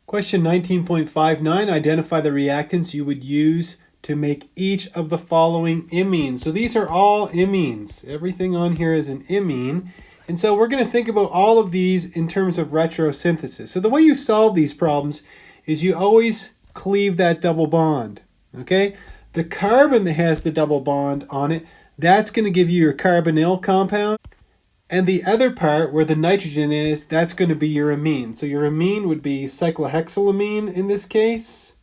Question 19.59, identify the reactants you would use to make each of the following imines. So these are all imines. Everything on here is an imine. And so we're going to think about all of these in terms of retrosynthesis. So the way you solve these problems is you always cleave that double bond. Okay? The carbon that has the double bond on it, that's going to give you your carbonyl compound. And the other part where the nitrogen is, that's going to be your amine. So your amine would be cyclohexylamine in this case.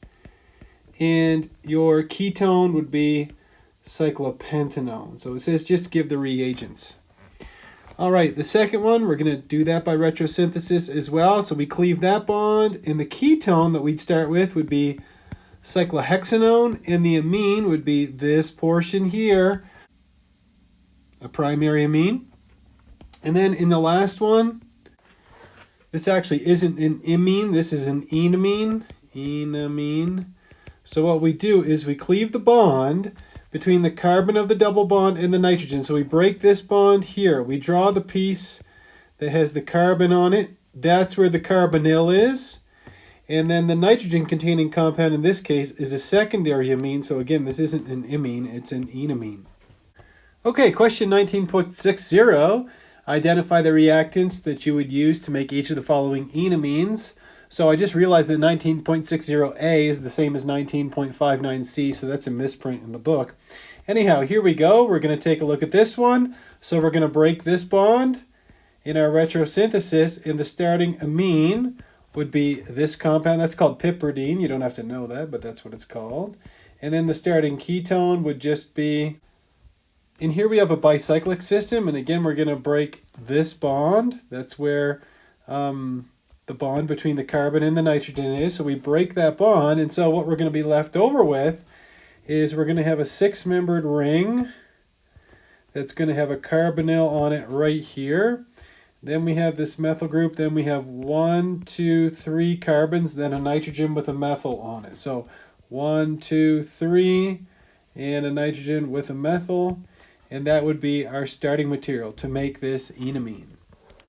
And your ketone would be cyclopentanone. So it says just give the reagents. All right, the second one, we're going to do that by retrosynthesis as well. So we cleave that bond. And the ketone that we'd start with would be cyclohexanone. And the amine would be this portion here, a primary amine. And then in the last one, this actually isn't an imine, this is an enamine. Enamine. So what we do is we cleave the bond between the carbon of the double bond and the nitrogen. So we break this bond here. We draw the piece that has the carbon on it. That's where the carbonyl is. And then the nitrogen containing compound in this case is a secondary amine. So again, this isn't an imine, it's an enamine. Okay, question 19.60. Identify the reactants that you would use to make each of the following enamines. So I just realized that 19.60A is the same as 19.59C, so that's a misprint in the book. Anyhow, here we go. We're going to take a look at this one. So we're going to break this bond in our retrosynthesis, and the starting amine would be this compound. That's called piperidine. You don't have to know that, but that's what it's called. And then the starting ketone would just be... And here we have a bicyclic system, and again we're going to break this bond. That's where the bond between the carbon and the nitrogen is. So we break that bond, and so what we're going to be left over with is we're going to have a 6-membered ring that's going to have a carbonyl on it right here. Then we have this methyl group, then we have 1, 2, 3 carbons, then a nitrogen with a methyl on it. So 1, 2, 3, and a nitrogen with a methyl. And that would be our starting material to make this enamine.